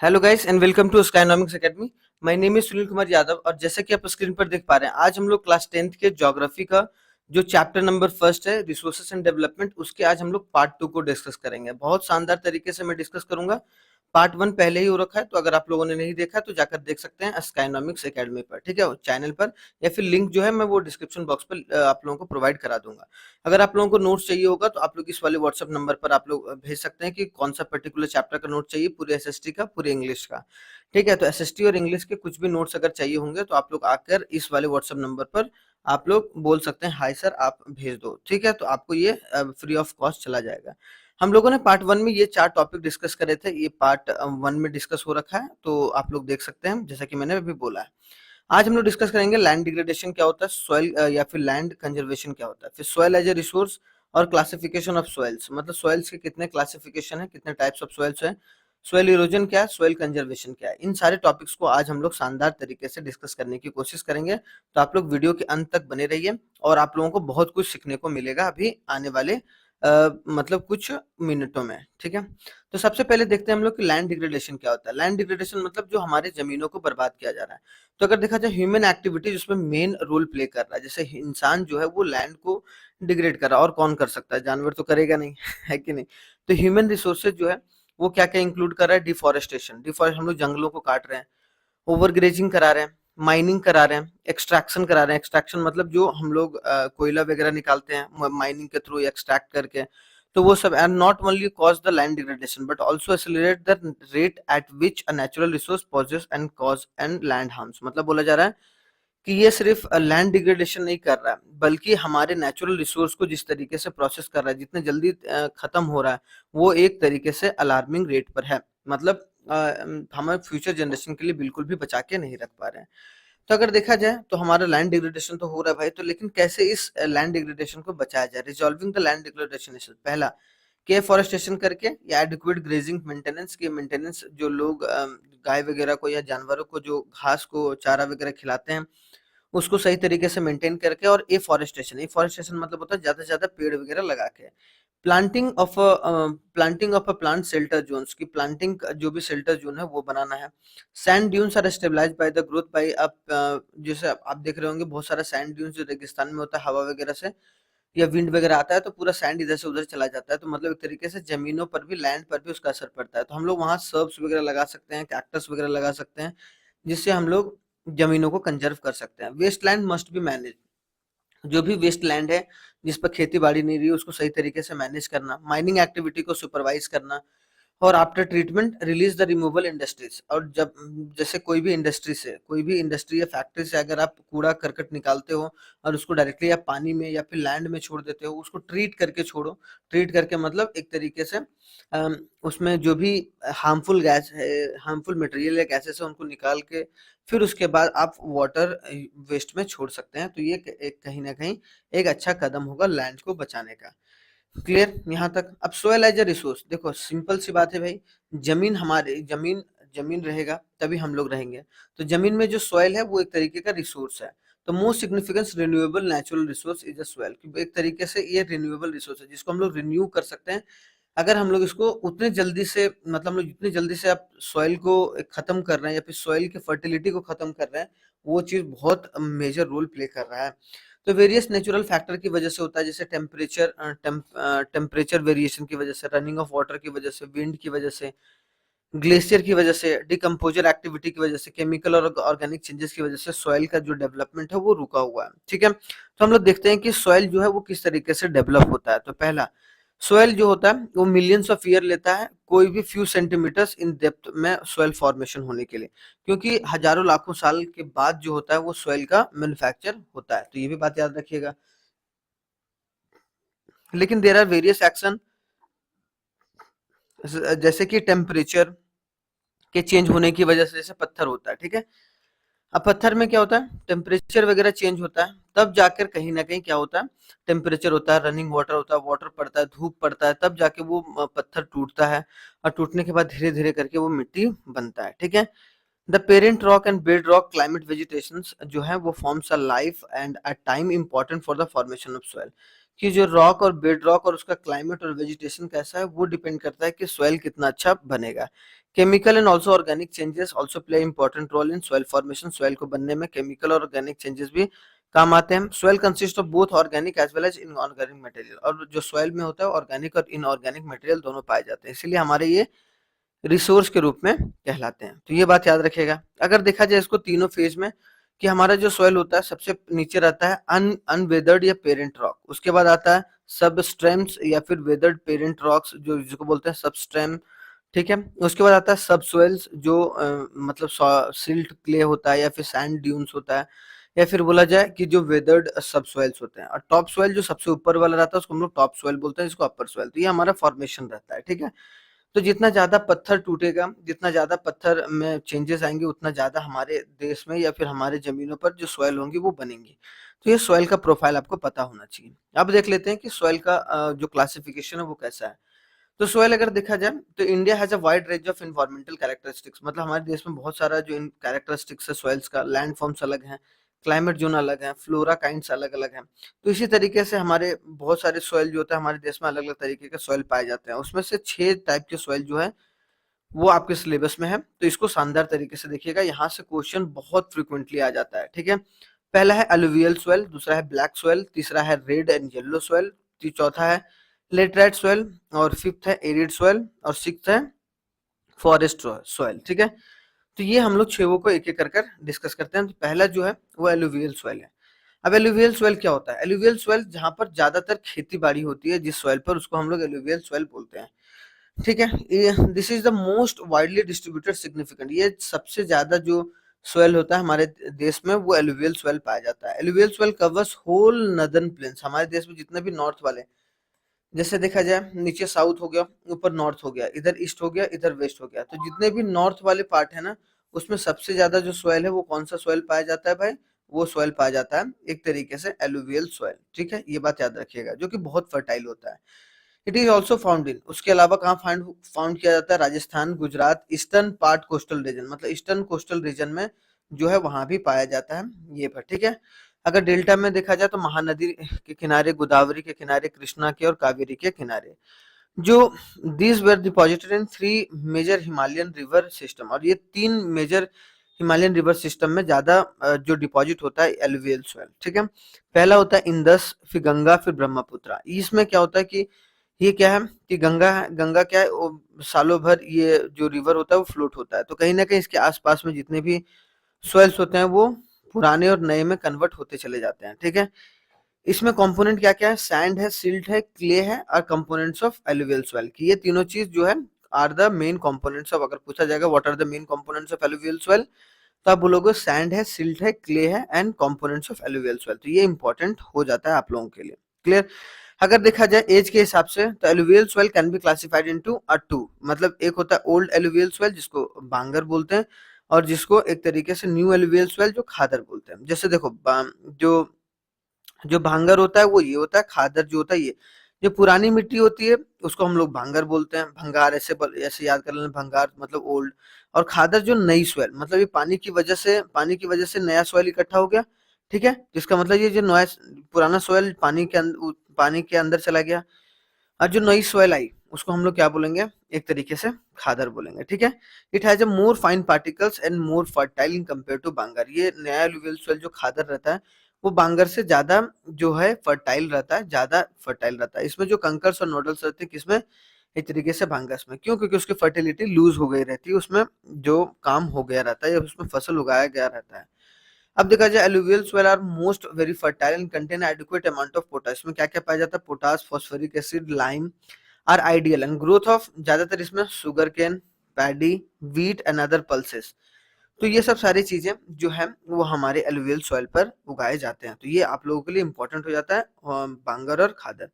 Hello guys and welcome to Skynomics academy. My name is Sunil Kumar Yadav और जैसा कि आप स्क्रीन पर देख पा रहे हैं, आज हम लोग क्लास 10th के ज्योग्राफी का जो चैप्टर नंबर फर्स्ट है रिसोर्सेस एंड डेवलपमेंट, उसके आज हम लोग पार्ट 2 को डिस्कस करेंगे। बहुत शानदार तरीके से मैं डिस्कस करूंगा। पार्ट 1 पहले ही हो रखा है, तो अगर आप लोगों ने नहीं देखा तो जाकर देख सकते हैं स्काइनॉमिक्स एकेडमी पर, ठीक है, चैनल पर, या फिर लिंक जो है मैं वो डिस्क्रिप्शन बॉक्स पर आप लोगों को प्रोवाइड करा दूंगा। अगर आप लोगों को नोट्स चाहिए होगा तो आप लोग इस वाले व्हाट्सएप नंबर पर आप लोग भेज सकते हैं कि कौन सा पर्टिकुलर चैप्टर का नोट चाहिए, पूरे एसएसटी का, पूरे इंग्लिश का। ठीक है, तो एसएसटी और इंग्लिश के कुछ भी नोट्स अगर चाहिए होंगे तो आप लोग आकर इस वाले व्हाट्सएप नंबर पर आप लोग बोल सकते हैं हाय सर आप भेज दो। ठीक है, तो आपको ये फ्री ऑफ कॉस्ट चला जाएगा। हम लोगों ने पार्ट 1 में ये 4 टॉपिक डिस्कस करे थे, ये पार्ट 1 में डिस्कस हो रखा है, तो आप लोग देख सकते हैं जैसा कि मैंने अभी बोला है। आज हम लोग डिस्कस करेंगे लैंड डिग्रेडेशन क्या होता है, सॉइल या फिर लैंड कंजर्वेशन क्या होता है, फिर सॉइल एज ए रिसोर्स और क्लासिफिकेशन ऑफ सॉइल्स, मतलब सॉइल्स के कितने क्लासिफिकेशन है, कितने टाइप्स ऑफ सॉइल्स है, सॉइल इरोजन क्या है, सॉइल कंजर्वेशन क्या है। इन सारे टॉपिक्स को आज हम लोग शानदार तरीके से डिस्कस करने की कोशिश करेंगे, तो आप लोग वीडियो के अंत तक बने रहिए और आप लोगों को बहुत कुछ सीखने को मिलेगा अभी आने वाले मतलब कुछ मिनटों में। ठीक है, तो सबसे पहले देखते हैं हम लोग कि लैंड डिग्रेडेशन क्या होता है। लैंड डिग्रेडेशन मतलब जो हमारे जमीनों को बर्बाद किया जा रहा है। तो अगर देखा जाए ह्यूमन एक्टिविटी जिसमें मेन रोल प्ले कर रहा है, जैसे इंसान जो है वो लैंड को डिग्रेड कर रहा है, और कौन कर सकता है, जानवर तो करेगा नहीं है कि नहीं। तो ह्यूमन रिसोर्सेज जो है वो क्या क्या इंक्लूड कर रहा है, डिफॉरेस्टेशन, डिफॉरेस्ट हम लोग जंगलों को काट रहे हैं, ओवरग्रेजिंग करा रहे हैं, माइनिंग करा रहे हैं, एक्सट्रैक्शन करा रहे हैं। एक्सट्रैक्शन मतलब जो हम लोग कोयला वगैरह निकालते हैं माइनिंग के थ्रू एक्सट्रैक्ट करके, तो वो सब and not only cause the land degradation but also accelerate the rate at which a natural resource poses and cause and land harms. मतलब बोला जा रहा है कि ये सिर्फ लैंड डिग्रेडेशन नहीं कर रहा है, बल्कि हमारे नेचुरल रिसोर्स को जिस तरीके से प्रोसेस कर रहा है, जितने जल्दी खत्म हो रहा है, वो एक तरीके से अलार्मिंग रेट पर है। मतलब हमारे फ्यूचर जनरेशन के लिए बिल्कुल भी बचा के नहीं रख पा रहे हैं। तो अगर देखा जाए तो हमारा लैंड डिग्रेडेशन तो हो रहा है भाई, तो लेकिन कैसे इस लैंड डिग्रेडेशन को बचाया जाए। Resolving the land degradation issue, पहला के फॉरेस्टेशन करके या एडिक्वेट ग्रेजिंग मेंटेनेंस की मेंटेनेंस, जो लोग गाय वगैरह को या जानवरों को जो घास को चारा वगैरह खिलाते हैं उसको सही तरीके से मेंटेन करके, और एफॉरेस्टेशन मतलब होता है ज्यादा से ज्यादा पेड़ वगैरह लगा के। Planting of a plant shelter zones की प्लांटिंग, जो भी शेल्टर जोन है वो बनाना है। Sand dunes are stabilized by the growth by up, जैसे आप देख रहे होंगे बहुत सारा सैंड ड्यून्स जो रेगिस्तान में होता है, हवा वगैरह से या विंड वगैरह आता है तो पूरा सैंड इधर से उधर चला जाता है, तो मतलब एक तरीके से जमीनों पर भी, लैंड पर भी उसका असर पड़ता है। तो हम लोग वहाँ सर्ब्स वगैरह लगा सकते हैं, कैक्टस वगैरह लगा सकते हैं, जिससे हम लोग जमीनों को कंजर्व कर सकते हैं। Waste land must be manage, जो भी वेस्ट लैंड है जिस पर खेती बाड़ी नहीं रही उसको सही तरीके से मैनेज करना। माइनिंग एक्टिविटी को सुपरवाइज करना, और after treatment release the removal industries. और जब जैसे कोई भी इंडस्ट्री या फैक्ट्री से अगर आप कूड़ा करकट निकालते हो और उसको डायरेक्टली आप पानी में या फिर लैंड में छोड़ देते हो, उसको ट्रीट करके छोड़ो। ट्रीट करके मतलब एक तरीके से उसमें जो भी हार्मफुल गैस है, हार्मफुल मटेरियल या गैसेस है, उनको निकाल के फिर उसके बाद आप वाटर वेस्ट में छोड़ सकते हैं। तो ये एक कहीं ना कहीं एक अच्छा कदम होगा लैंड को बचाने का। क्लियर यहाँ तक। अब सोयल एज ए रिसोर्स, देखो सिंपल सी बात है भाई, जमीन हमारे जमीन जमीन रहेगा तभी हम लोग रहेंगे। तो जमीन में जो सॉइल है वो एक तरीके का रिसोर्स है। तो most significance renewable natural resource is a soil, एक तरीके से ये रिन्यूएबल रिसोर्स है जिसको हम लोग रिन्यू कर सकते हैं। अगर हम लोग इसको उतने जल्दी से, मतलब हम लोग जितनी जल्दी से आप सॉइल को खत्म कर रहे हैं या फिर सॉइल की फर्टिलिटी को खत्म कर रहे हैं, वो चीज बहुत मेजर रोल प्ले कर रहा है। तो वेरियस नेचुरल फैक्टर की वजह से होता है, जैसे टेम्परेचर वेरिएशन की वजह से, रनिंग ऑफ वाटर की वजह से, विंड की वजह से, ग्लेशियर की वजह से, डिकम्पोजर एक्टिविटी की वजह से, केमिकल और ऑर्गेनिक चेंजेस की वजह से सॉइल का जो डेवलपमेंट है वो रुका हुआ है। ठीक है, तो हम लोग देखते हैं कि सॉइल जो है वो किस तरीके से डेवलप होता है। तो पहला, सॉइल जो होता है वो मिलियंस ऑफ ईयर लेता है कोई भी फ्यू सेंटीमीटर्स इन डेप्थ में सॉइल फॉर्मेशन होने के लिए, क्योंकि हजारों लाखों साल के बाद जो होता है वो सॉइल का मैन्युफैक्चर होता है। तो ये भी बात याद रखिएगा। लेकिन देयर आर वेरियस एक्शन, जैसे कि टेम्परेचर के चेंज होने की वजह से, जैसे पत्थर होता है, ठीक है। अब पत्थर में क्या होता है, टेम्परेचर वगैरह चेंज होता है, तब जाकर कहीं ना कहीं क्या होता है, टेम्परेचर होता है, रनिंग वाटर होता है, वाटर पड़ता है, धूप पड़ता है, तब जाके वो पत्थर टूटता है, और टूटने के बाद धीरे धीरे करके वो मिट्टी बनता है। ठीक है, the parent rock and bed rock climate vegetations जो है वो forms a life and a time important for the formation of soil. कि जो रॉक और बेड रॉक और उसका क्लाइमेट और वेजिटेशन कैसा है वो डिपेंड करता है कि सॉइल कितना अच्छा बनेगा। Chemical and also organic changes also play important role in soil formation. Soil को बनने में केमिकल और ऑर्गेनिक चेंजेस भी काम आते हैं। Soil consist of both organic as well as inorganic material, और जो सॉइल में होता है ऑर्गेनिक और इनऑर्गेनिक मटेरियल दोनों पाए जाते हैं, इसीलिए हमारे ये रिसोर्स के रूप में कहलाते हैं। तो ये बात याद रखिएगा। अगर देखा जाए इसको तीनों फेज में, कि हमारा जो सॉइल होता है सबसे नीचे रहता है अनवेदर्ड या पेरेंट रॉक, उसके बाद आता है सबस्ट्रेम्स या फिर वेदर्ड पेरेंट रॉक्स जो जिसको बोलते हैं सबस्ट्रेम, ठीक है। उसके बाद आता है सबसॉइल्स जो मतलब सिल्ट क्ले होता है या फिर सैंड ड्यून्स होता है, या फिर बोला जाए कि जो वेदर्ड सबसॉइल्स होते हैं। और टॉप सॉइल जो सबसे ऊपर वाला रहता है उसको हम लोग टॉप सॉइल बोलते हैं, जिसको अपर सॉइल। तो ये हमारा फॉर्मेशन रहता है, ठीक है। तो जितना ज़्यादा पत्थर टूटेगा, जितना ज़्यादा पत्थर में चेंजेस आएँगे, उतना ज़्यादा हमारे देश में या फिर हमारे ज़मीनों पर जो सॉइल होंगी वो बनेंगी। तो ये सॉइल का प्रोफाइल आपको पता होना चाहिए। अब देख लेते हैं कि सॉइल का जो क्लासिफिकेशन है वो कैसा है। तो सॉइल अगर देखा जाए तो India has a wide range of environmental characteristics, मतलब हमारे देश में बहुत सारा जो इन कैरेक्टरिस्टिक्स है सॉइल्स का, लैंड फॉर्म्स अलग हैं, क्लाइमेट जोन अलग है, फ्लोरा काइंड्स अलग-अलग हैं। तो इसी तरीके से हमारे बहुत सारे सॉइल जो होता है हमारे देश में अलग-अलग तरीके के सॉइल पाए जाते हैं। उसमें से 6 टाइप के सॉइल जो है वो आपके सिलेबस में है, तो इसको शानदार तरीके से देखिएगा। यहाँ से क्वेश्चन बहुत फ्रीक्वेंटली आ जाता है, ठीक है। पहला है अलुवियल सॉइल, दूसरा है ब्लैक सॉइल, तीसरा है रेड एंड येलो सॉइल, चौथा है लेटराइट सॉइल, और फिफ्थ है एरिड सॉइल, और सिक्स्थ है फॉरेस्ट सॉइल, ठीक है। तो ये हम लोग छेवों को एक एक कर डिस्कस करते हैं। तो पहला जो है वो एलुवियल सॉइल है। अब एलुवियल सॉइल क्या होता है? एलुवियल सॉइल जहाँ पर ज्यादातर खेती बाड़ी होती है जिस सॉइल पर, उसको हम लोग एलुवियल सॉइल बोलते हैं, ठीक है। ये this is the most widely distributed significant, ये सबसे ज्यादा जो सॉइल होता है हमारे देश में वो एलुवियल सॉइल पाया जाता है। Alluvial soil covers whole northern plains, हमारे देश में जितने भी नॉर्थ वाले, जैसे देखा जाए नीचे साउथ हो गया, ऊपर नॉर्थ हो गया, इधर ईस्ट हो गया, इधर वेस्ट हो गया, तो जितने भी नॉर्थ वाले पार्ट है ना, उसमें सबसे ज्यादा जो सॉइल है वो कौन सा सॉइल पाया जाता है भाई? वो सॉइल पाया जाता है एक तरीके से एलुवियल सॉइल, ठीक है। ये बात याद रखिएगा, जो कि बहुत फर्टाइल होता है। It is also found in, उसके अलावा कहाँ फाउंड फाउंड किया जाता है? Rajasthan, Gujarat, eastern part coastal region, मतलब ईस्टर्न कोस्टल रीजन में जो है वहां भी पाया जाता है ये पर, ठीक है। अगर डेल्टा में देखा जाए तो महानदी के किनारे, गोदावरी के किनारे, कृष्णा के और कावेरी के किनारे, जो these were deposited in three major Himalayan river system, और ये तीन मेजर हिमालयन रिवर सिस्टम में ज्यादा जो डिपॉजिट होता है एलुवियल सॉइल, ठीक है। पहला होता है इंदस, फिर गंगा, फिर ब्रह्मपुत्र। इसमें क्या होता है कि ये क्या है कि गंगा है, गंगा क्या है वो सालों भर ये जो रिवर होता है वो फ्लोट होता है, तो कहीं ना कहीं इसके आसपास में जितने भी सॉइल्स होते हैं वो पुराने और नए में कन्वर्ट होते चले जाते हैं, ठीक है। इसमें कंपोनेंट क्या-क्या है? सैंड है, सिल्ट है, क्ले है और कंपोनेंट्स ऑफ एलुवियल सॉइल, की ये तीनों चीज जो है are the main components of, अगर पूछा जाएगा what are the main components of alluvial soil, तो आप बोलोगे सैंड है, सिल्ट है, क्ले है and components of alluvial soil. तो ये इंपॉर्टेंट हो जाता है आप लोगों के लिए, क्लियर। अगर देखा जाए एज के हिसाब से तो alluvial soil can be classified into two, मतलब एक होता है ओल्ड एलुवियल सॉइल जिसको बांगर बोलते हैं, और जिसको एक तरीके से न्यू एलुवियल सॉइल जो खादर बोलते हैं। जैसे देखो जो जो भांगर होता है वो ये होता है, खादर जो होता है ये, जो पुरानी मिट्टी होती है उसको हम लोग भांगर बोलते हैं, भंगार ऐसे याद कर लेना, भंगार मतलब ओल्ड, और खादर जो नई सॉइल, मतलब ये पानी की वजह से नया सॉइल इकट्ठा हो गया, ठीक है, जिसका मतलब ये जो नया पुराना सॉइल पानी के अंदर चला गया, और जो नई सॉइल आई उसको हम लोग क्या बोलेंगे? एक तरीके से खादर बोलेंगे, ठीक है। It has a more fine particles and more fertile in compare to बांगर, ये नया एलुवियल सॉइल जो खादर रहता है वो बांगर से ज्यादा जो है फर्टाइल रहता है, ज्यादा फर्टाइल रहता है। इसमें जो कंकर्स और नोडल्स रहते हैं किसमें? एक तरीके से भांगस में। क्यों? क्योंकि उसकी फर्टिलिटी लूज हो गई रहती है, उसमें जो काम हो गया रहता है या उसमें फसल उगाया गया रहता है। अब देखा जाए alluvial soil are most very fertile and contain adequate amount of potash, में क्या क्या पाया जाता है? Potash, phosphoric acid, lime are ideal and growth of ज्यादातर इसमें sugar cane, paddy, wheat and other pulses. तो ये सब सारी चीजें जो है वो हमारे एलुवियल सॉइल पर उगाए जाते हैं, तो ये आप लोगों के लिए इंपॉर्टेंट हो जाता है बांगर और खादर।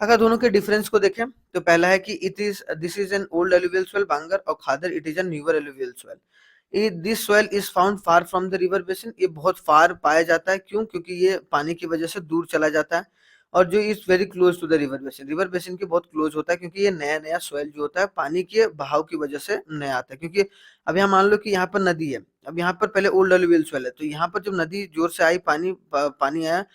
अगर दोनों के डिफरेंस को देखें तो पहला है कि it is this is an old alluvial soil बांगर, और खादर it is an newer alluvial soil. This soil is found far from the river basin, ये बहुत फार पाया जाता है, क्यों? क्योंकि ये पानी की वजह से दूर चला जाता है, और जो is very close to the river basin के बहुत क्लोज होता है, क्योंकि ये नया नया सॉइल जो होता है पानी के बहाव की वजह से नया आता है। क्योंकि अब यहाँ मान लो कि यहाँ पर नदी है, अब यहाँ पर पहले ओल्ड एलुवियल सॉइल है, तो यहाँ पर जब नदी जोर से आई, पानी आया,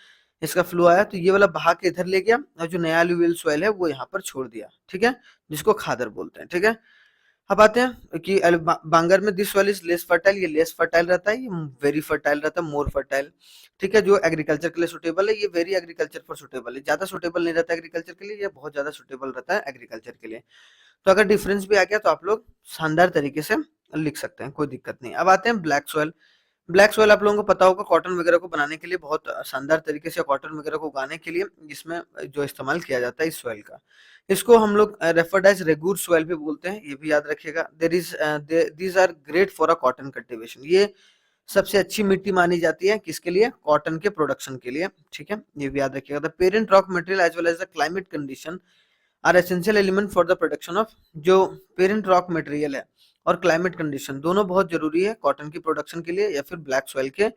इसका फ्लो आया तो ये वाला बहा के इधर ले गया और जो नया अलूवियल सॉइल है वो यहाँ पर छोड़ दिया, ठीक है, जिसको खादर बोलते हैं, ठीक है। अब आते हैं कि बांगर में this soil is less fertile, ये लेस फर्टाइल रहता है, ये वेरी फर्टाइल रहता है, मोर फर्टाइल, ठीक है। जो एग्रीकल्चर के लिए सुटेबल है, ये वेरी एग्रीकल्चर फॉर सुटेबल है, ज्यादा सुटेबल नहीं रहता एग्रीकल्चर के लिए, ये बहुत ज्यादा सुटेबल रहता है एग्रीकल्चर के लिए। तो अगर डिफरेंस भी आ गया तो आप लोग शानदार तरीके से लिख सकते हैं, कोई दिक्कत नहीं। अब आते हैं ब्लैक सॉइल। ब्लैक सॉइल आप लोगों को पता होगा कॉटन वगैरह को बनाने के लिए, बहुत शानदार तरीके से कॉटन वगैरह को उगाने के लिए इसमें जो इस्तेमाल किया जाता है इस सॉइल का, इसको हम लोग रेफर्ड एज रेगुर सॉइल भी बोलते हैं, ये भी याद रखिएगा। These are great for a cotton cultivation, ये सबसे अच्छी मिट्टी मानी जाती है किसके लिए, कॉटन के प्रोडक्शन के लिए, ठीक है, ये भी याद रखिएगा। The parent rock material as well as the climate condition are essential element for the production of, जो पेरेंट रॉक मटेरियल है और क्लाइमेट कंडीशन दोनों बहुत जरूरी है कॉटन की प्रोडक्शन के लिए या फिर ब्लैक सॉइल के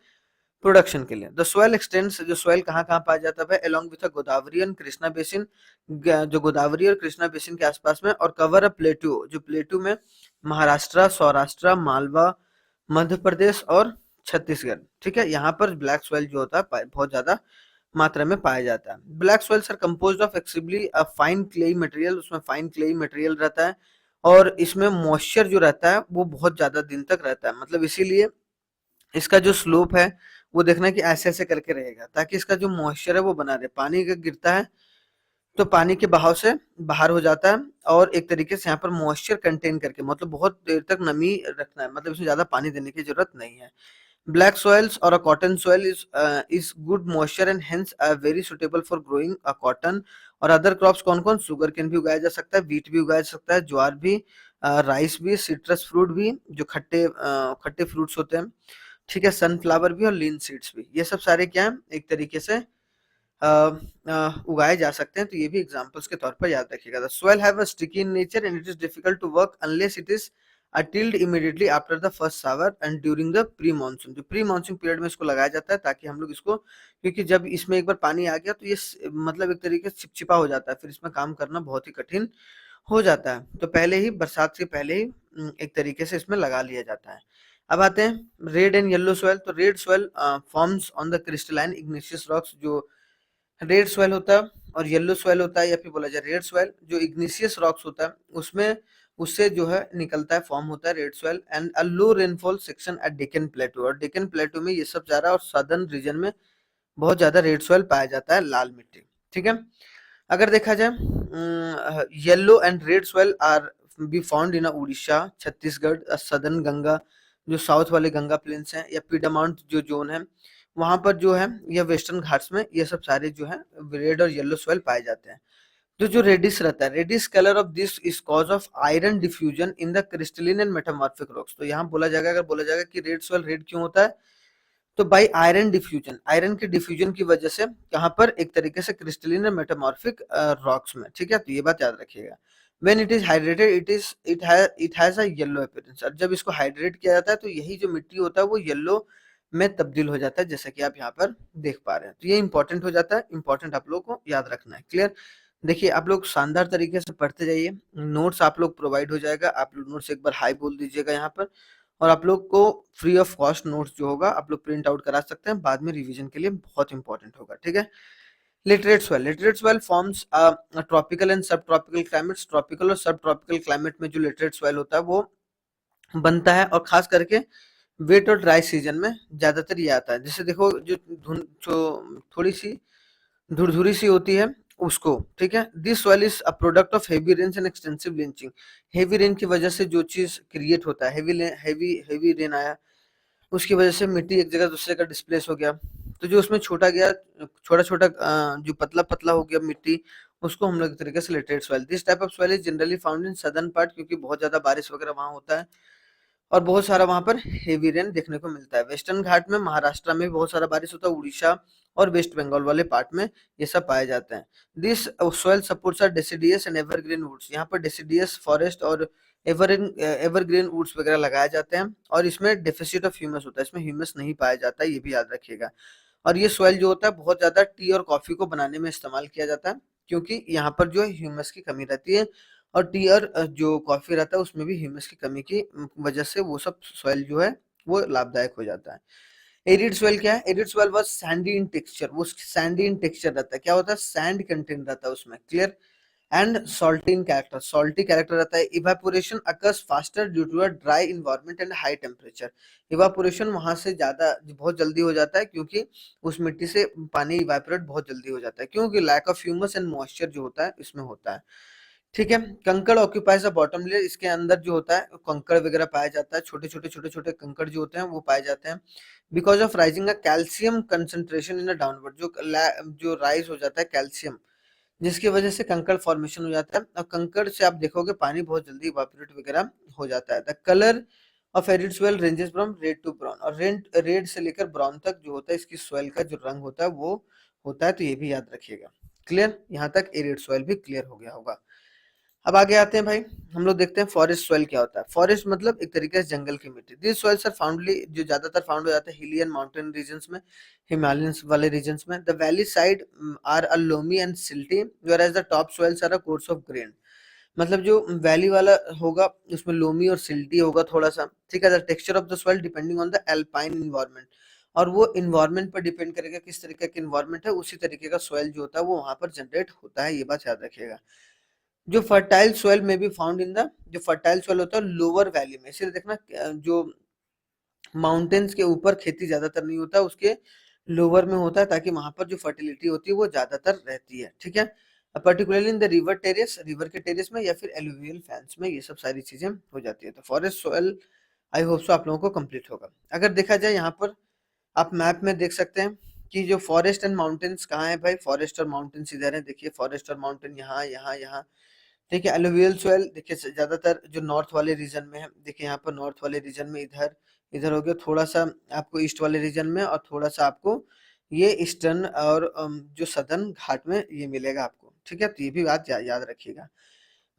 प्रोडक्शन के लिए। द सॉइल एक्सटेंड्स, जो सॉइल कहाँ कहाँ पाया जाता है, along with Godavari and Krishna basin, जो गोदावरी और कृष्णा बेसिन के आसपास में, और कवर अ प्लेटू, जो प्लेटू में महाराष्ट्र, सौराष्ट्र, मालवा, मध्य प्रदेश और छत्तीसगढ़, ठीक है, यहाँ पर ब्लैक सॉइल जो होता है बहुत ज्यादा मात्रा में पाया जाता है। Black soils are composed of exceedingly fine clayey material, उसमें फाइन क्लेई मटेरियल रहता है और इसमें मॉइस्चर जो रहता है वो बहुत ज्यादा दिन तक रहता है, मतलब इसीलिए इसका जो स्लोप है वो देखना कि ऐसे ऐसे करके रहेगा ताकि इसका जो मॉइस्चर है वो बना रहे। पानी का गिरता है तो पानी के बहाव से बाहर हो जाता है और एक तरीके से यहाँ पर मॉइस्चर कंटेन करके, मतलब बहुत देर तक नमी रखना है, मतलब इसमें ज्यादा पानी देने की जरूरत नहीं है। Black soils or a cotton soil is good moisture and hence very suitable for growing a cotton और अदर क्रॉप्स कौन कौन, शुगर केन भी उगाया जा सकता है, व्हीट भी उगाया जा सकता है, ज्वार भी, राइस भी, सिट्रस फ्रूट भी, जो खट्टे खट्टे फ्रूट्स होते हैं, ठीक है, सनफ्लावर भी और लीन सीड्स भी, ये सब सारे क्या है एक तरीके से उगाए जा सकते हैं। तो ये भी एग्जांपल्स के तौर पर याद रखिएगा। The soil have a sticky in nature and it is difficult to work unless it is tilled immediately after the first shower and during the pre monsoon, जो प्री मानसून पीरियड में इसको लगाया जाता है ताकि हम लोग इसको, क्योंकि जब इसमें एक बार पानी आ गया तो ये मतलब एक तरीके से चिपचिपा हो जाता है, फिर इसमें काम करना बहुत ही कठिन हो जाता है, तो पहले ही बरसात से पहले ही एक तरीके से इसमें लगा लिया जाता है। अब आते हैं रेड एंड येलो सॉइल। तो red soil forms on the crystalline Ignatius rocks, जो रेड सॉइल होता है और येलो सॉइल होता है या फिर बोला जाए रेड सॉइल, जो इग्निशियस रॉक्स होता है उसमें उससे जो है निकलता है, फॉर्म होता है red soil. And a low rainfall section at Deccan plateau, और डेक्कन प्लेटू में ये सब ज्यादा और सदर्न रीजन में बहुत ज्यादा रेड सॉइल पाया जाता है, लाल मिट्टी, ठीक है। अगर देखा जाए yellow and red soil R be found in Orissa, Chhattisgarh, southern Ganga, जो साउथ वाले गंगा प्लेन्स हैं, या पीडामाउंट जो जोन है वहां पर जो है, या वेस्टर्न घाट्स में, ये सब सारे जो है रेड और येलो सॉइल पाए जाते हैं। तो जो रेडिश रहता है, reddish colour of this is cause of iron diffusion in the crystalline and metamorphic rocks. तो यहाँ बोला जाएगा, अगर बोला जाएगा कि रेड सॉइल रेड क्यों होता है, तो बाई आयरन डिफ्यूजन, आयरन के डिफ्यूजन की वजह से यहाँ पर एक तरीके से क्रिस्टलिन और मेटामॉर्फिक रॉक्स में, ठीक है, तो ये बात याद रखिएगा। When it is hydrated it has a yellow appearance, और जब इसको हाइड्रेट किया जाता है तो यही जो मिट्टी होता है वो येलो में तब्दील हो जाता है, जैसा कि आप यहाँ पर देख पा रहे हैं। तो ये इंपॉर्टेंट हो जाता है, इंपॉर्टेंट आप लोग को याद रखना है, क्लियर। देखिए आप लोग शानदार तरीके से पढ़ते जाइए, नोट्स आप लोग प्रोवाइड हो जाएगा, आप लोग नोट्स एक बार हाई बोल दीजिएगा यहाँ पर, और आप लोग को फ्री ऑफ कॉस्ट नोट्स जो होगा आप लोग प्रिंट आउट करा सकते हैं, बाद में रिवीजन के लिए बहुत इंपॉर्टेंट होगा, ठीक है। Literate soil forms tropical and सब ट्रॉपिकल क्लाइमेट्स, ट्रॉपिकल और सब ट्रॉपिकल क्लाइमेट में जो लिटरेट सॉइल होता है वो बनता है, और खास करके वेट और ड्राई सीजन में ज्यादातर ये आता है। जैसे देखो जो थोड़ी सी धुरधुरी सी होती है उसको, ठीक है। This soil is a product of heavy rains and extensive leaching, heavy rain की वजह से जो चीज क्रिएट होता है, हेवी रेन आया उसकी वजह से मिट्टी एक जगह दूसरे का डिस्प्लेस हो गया, तो जो उसमें छोटा गया, छोटा छोटा जो पतला पतला हो गया मिट्टी, उसको हम लोग एक तरीके से literate soil. This type of soil is generally found in southern part, क्योंकि बहुत ज्यादा बारिश वगैरह वहां होता है और बहुत सारा वहां पर हेवी रेन देखने को मिलता है। वेस्टर्न घाट में, महाराष्ट्र में भी बहुत सारा बारिश होता है, उड़ीसा और वेस्ट बंगाल वाले पार्ट में ये सब पाए जाते हैं। This soil supports are deciduous and evergreen woods, यहाँ पर डेसिडियस फॉरेस्ट और एवरग्रीन वुड्स वगैरह लगाए जाते हैं, और इसमें डेफिसिट ऑफ ह्यूमस होता है, इसमें ह्यूमस नहीं पाया जाता है, ये भी याद रखिएगा। और ये सॉइल जो होता है बहुत ज्यादा टी और कॉफी को बनाने में इस्तेमाल किया जाता है, क्योंकि यहाँ पर जो है ह्यूमस की कमी रहती है, और टी और जो कॉफी रहता है उसमें भी ह्यूमस की कमी की वजह से वो सब सॉइल जो है वो लाभदायक हो जाता है। एरिड सोइल क्या है? Arid soil was Sandy in texture, वो सैंडी इन टेक्सचर रहता है। क्या होता है? सैंड कंटेंट रहता है उसमें, clear. And salty in character, salty character रहता है। Evaporation occurs faster due to a dry environment and high temperature, evaporation वहां से ज्यादा बहुत जल्दी हो जाता है क्योंकि उस मिट्टी से पानी इवापोरेट बहुत जल्दी हो जाता है, क्योंकि lack of humus and moisture जो होता है इसमें होता है। ठीक है। कंकड़ ऑक्यूपाइज द बॉटम लेयर, इसके अंदर जो होता है कंकड़ वगैरह पाया जाता है, छोटे छोटे कंकड़ जो होते हैं वो पाए जाते हैं। Because of rising a calcium concentration in a downward, जो राइज हो जाता है कैल्शियम, जिसकी वजह से कंकड़ फॉर्मेशन हो जाता है। और कंकड़ से आप देखोगे पानी बहुत जल्दी इवापोरेट वगैरह हो जाता है। The colour of arid soil ranges from red to brown, और रेड से लेकर ब्राउन तक जो होता है इसकी सोइल का जो रंग होता है वो होता है, तो ये भी याद रखिएगा। क्लियर, यहाँ तक एरिड सोइल भी क्लियर हो गया होगा। अब आगे आते हैं भाई, हम लोग देखते हैं फॉरेस्ट सॉइल क्या होता है। फॉरेस्ट मतलब एक तरीके से जंगल की मिट्टी। दिस सॉइल्स आर फाउंडली, जो ज्यादातर फाउंड हो जाते हैं हिली एंड माउंटेन रीजन्स में, हिमालयन वाले रीजन्स में। The valley side are a loamy and silty, whereas the top soils are a coarse of grain. मतलब जो वैली वाला होगा उसमें लोमी और सिल्टी होगा थोड़ा सा, ठीक है। The texture of the soil depending on the alpine environment, और वो इन्वायरमेंट पर डिपेंड करेगा किस तरीके का इन्वायरमेंट है, उसी तरीके का सॉइल जो होता है वो वहां पर जनरेट होता है, ये बात याद रखिएगा। जो फर्टाइल सॉइल में बी फाउंड इन द, जो फर्टाइल सॉइल होता है लोअर वैली में, इसीलिए देखना जो माउंटेन्स के ऊपर खेती ज्यादातर नहीं होता, उसके लोअर में होता है, ताकि वहां पर जो फर्टिलिटी होती है वो ज्यादातर रहती है, ठीक है। Particularly in the river terrace, river के टेरेस में या फिर एलुवियल फैंस में, ये सब सारी चीजें हो जाती है। तो forest soil I hope so आप लोगों को कंप्लीट होगा। अगर देखा जाए यहाँ पर आप मैप में देख सकते हैं कि जो फॉरेस्ट एंड माउंटेन्स कहाँ है भाई, फॉरेस्ट और माउंटेन्स इधर है, देखिए फॉरेस्ट और माउंटेन यहाँ यहाँ यहाँ, ठीक है। एलुवियल सोइल देखिए ज्यादातर जो नॉर्थ वाले रीजन में है, देखिए यहाँ पर नॉर्थ वाले रीजन में इधर इधर हो गया, थोड़ा सा आपको ईस्ट वाले रीजन में, और थोड़ा सा आपको ये ईस्टर्न और जो सदर्न घाट में ये मिलेगा आपको, ठीक है। तो ये भी बात याद रखिएगा।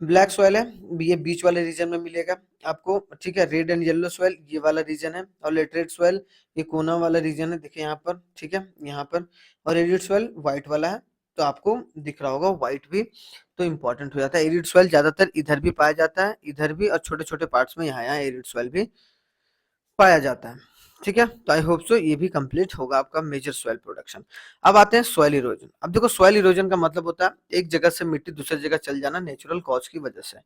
ब्लैक सॉइल है, ये बीच वाले रीजन में मिलेगा आपको, ठीक है। रेड एंड येलो सॉइल ये वाला रीजन है, और लेटरेट सॉइल ये कोना वाला रीजन है, देखिए यहाँ पर, ठीक है, यहाँ पर। और एरिड सॉइल व्हाइट वाला है, तो आपको दिख रहा होगा व्हाइट भी, तो इंपॉर्टेंट हो जाता है। एरिड सॉइल ज्यादातर इधर भी पाया जाता है, इधर भी, और छोटे छोटे पार्ट्स में यहाँ यहाँ एरिड सॉइल भी पाया जाता है, ठीक है। तो आई होप सो ये भी कंप्लीट होगा आपका मेजर सॉइल प्रोडक्शन। अब आते हैं सॉइल इरोजन। अब देखो सॉइल इरोजन का मतलब होता है एक जगह से मिट्टी दूसरी जगह चल जाना नेचुरल कॉज की वजह से।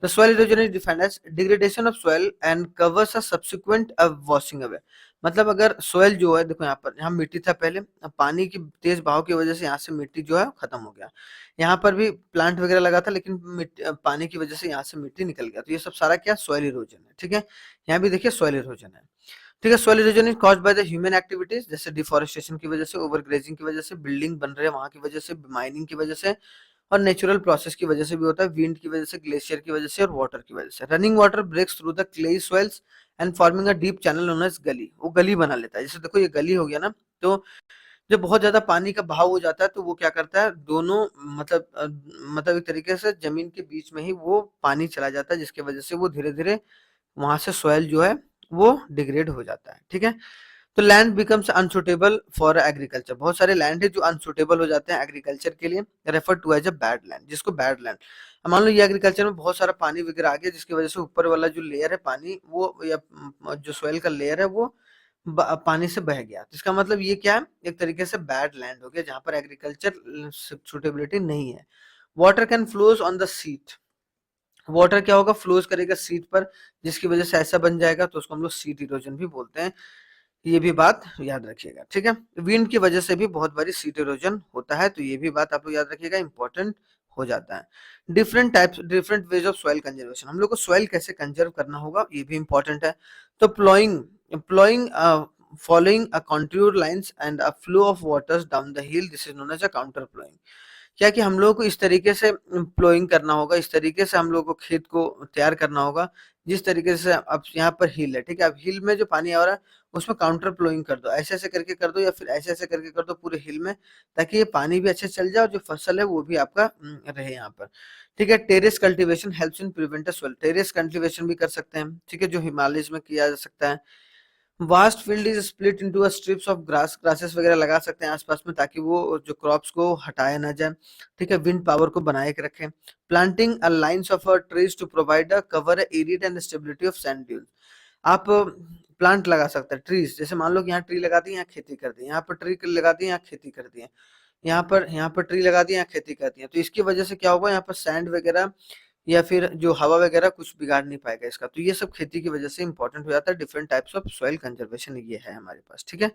तो soil erosion is defined as degradation of soil and covers a subsequent washing away. मतलब अगर सॉइल जो है, देखो यहाँ पर, यहाँ मिट्टी था पहले, अब पानी की तेज बहाव की वजह से यहाँ से मिट्टी जो है खत्म हो गया। यहाँ पर भी प्लांट वगैरह लगा था, लेकिन पानी की वजह से यहाँ से मिट्टी निकल गया, तो ये सब सारा क्या सॉइल इरोजन है, ठीक है। यहाँ भी देखिए सॉइल इरोजन है, ठीक है। Soil erosion is caused by the human activities, जैसे डिफोरेस्टेशन की वजह से, ओवरग्रेजिंग की वजह से, बिल्डिंग बन रहे हैं वहां की वजह से, माइनिंग की वजह से, और नेचुरल प्रोसेस की वजह से भी होता है, विंड की वजह से, ग्लेशियर की वजह से, और वाटर की वजह से। Running water breaks through the clayey soils and forming a deep channel known as gully, वो गली बना लेता है। जैसे देखो ये गली हो गया ना, तो जब बहुत ज्यादा पानी का बहाव हो जाता है तो वो क्या करता है, दोनों मतलब एक तरीके से जमीन के बीच में ही वो पानी चला जाता है, जिसकी वजह से वो धीरे धीरे वहां से सॉइल जो है वो डिग्रेड हो जाता है, ठीक है। तो land becomes unsuitable for agriculture, बहुत सारे लैंड है जो अनसुटेबल हो जाते हैं एग्रीकल्चर के लिए, refer to as a bad land, जिसको बैड लैंड। मान लो ये एग्रीकल्चर में बहुत सारा पानी वगैरह आ गया, जिसकी वजह से ऊपर वाला जो लेयर है पानी वो, या जो सॉइल का लेयर है वो पानी से बह गया, तो इसका मतलब ये क्या है, एक तरीके से बैड लैंड हो गया जहां पर एग्रीकल्चर सुटेबिलिटी नहीं है। Water can flows on the seat, water क्या होगा, फ्लोज करेगा सीट पर, जिसकी वजह से ऐसा बन जाएगा, तो उसको हम लोग सीट इरोजन भी बोलते हैं। ये भी बात याद रखिएगा, ठीक है। विंड की वजह से भी बहुत बारी सीट इरोजन होता है, तो ये भी बात आप लोग याद रखिएगा, इंपॉर्टेंट हो जाता है। Different types, different ways of soil conservation, हम लोग को सॉइल कैसे कंजर्व करना होगा ये भी इंपॉर्टेंट है। तो ploughing ploughing following a control lines and a flow of waters down the hill, this is known as a counter ploughing. क्या कि हम लोगों को इस तरीके से प्लोइंग करना होगा, इस तरीके से हम लोगों को खेत को तैयार करना होगा, जिस तरीके से अब यहाँ पर हिल है, ठीक है। अब हिल में जो पानी आ रहा है उसमें काउंटर प्लोइंग कर दो, ऐसे ऐसे करके कर दो, या फिर ऐसे ऐसे करके कर दो पूरे हिल में, ताकि ये पानी भी अच्छे चल जाए और जो फसल है वो भी आपका रहे यहाँ पर, ठीक है। Terrace cultivation helps in prevent soil, terrace cultivation भी कर सकते हैं, ठीक है, जो हिमालय में किया जा सकता है। Vast field is split into a strips of grasses वगैरह लगा सकते हैं आसपास में, ताकि वो जो क्रॉप्स को हटाया ना जाए, ठीक है, विंड पावर को बनाए के रखें। Planting a lines of trees to provide a cover arid and stability of sand dune, आप प्लांट लगा सकता है, ट्रीज, जैसे मान लो कि यहाँ ट्री लगा दी, यहाँ खेती कर दी, यहाँ पर ट्री लगा दी, यहाँ खेती कर दी है, यहाँ पर ट्री लगा दी, यहाँ खेती कर दी है। तो इसकी वजह से क्या होगा, यहाँ पर सैंड वगैरह या फिर जो हवा वगैरह कुछ बिगाड़ नहीं पाएगा इसका। तो ये सब खेती की वजह से इंपॉर्टेंट हो जाता है। Different types of soil conservation ये है हमारे पास, ठीक है।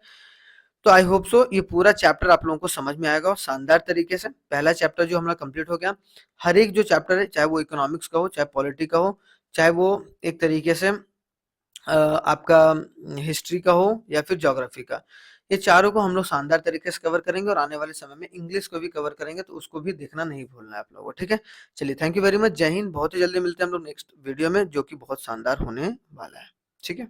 तो आई होप सो ये पूरा चैप्टर आप लोगों को समझ में आएगा और शानदार तरीके से। पहला चैप्टर जो हमारा कंप्लीट हो गया। हर एक जो चैप्टर है, चाहे वो इकोनॉमिक्स का हो, चाहे पॉलिटी का हो, चाहे वो एक तरीके से आपका हिस्ट्री का हो या फिर ज्योग्राफी का, ये चारों को हम लोग शानदार तरीके से कवर करेंगे और आने वाले समय में इंग्लिश को भी कवर करेंगे, तो उसको भी देखना नहीं भूलना है आप लोगों को, ठीक है। चलिए, थैंक यू वेरी मच, जय हिंद। बहुत ही जल्दी मिलते हैं हम लोग नेक्स्ट वीडियो में, जो कि बहुत शानदार होने वाला है, ठीक है।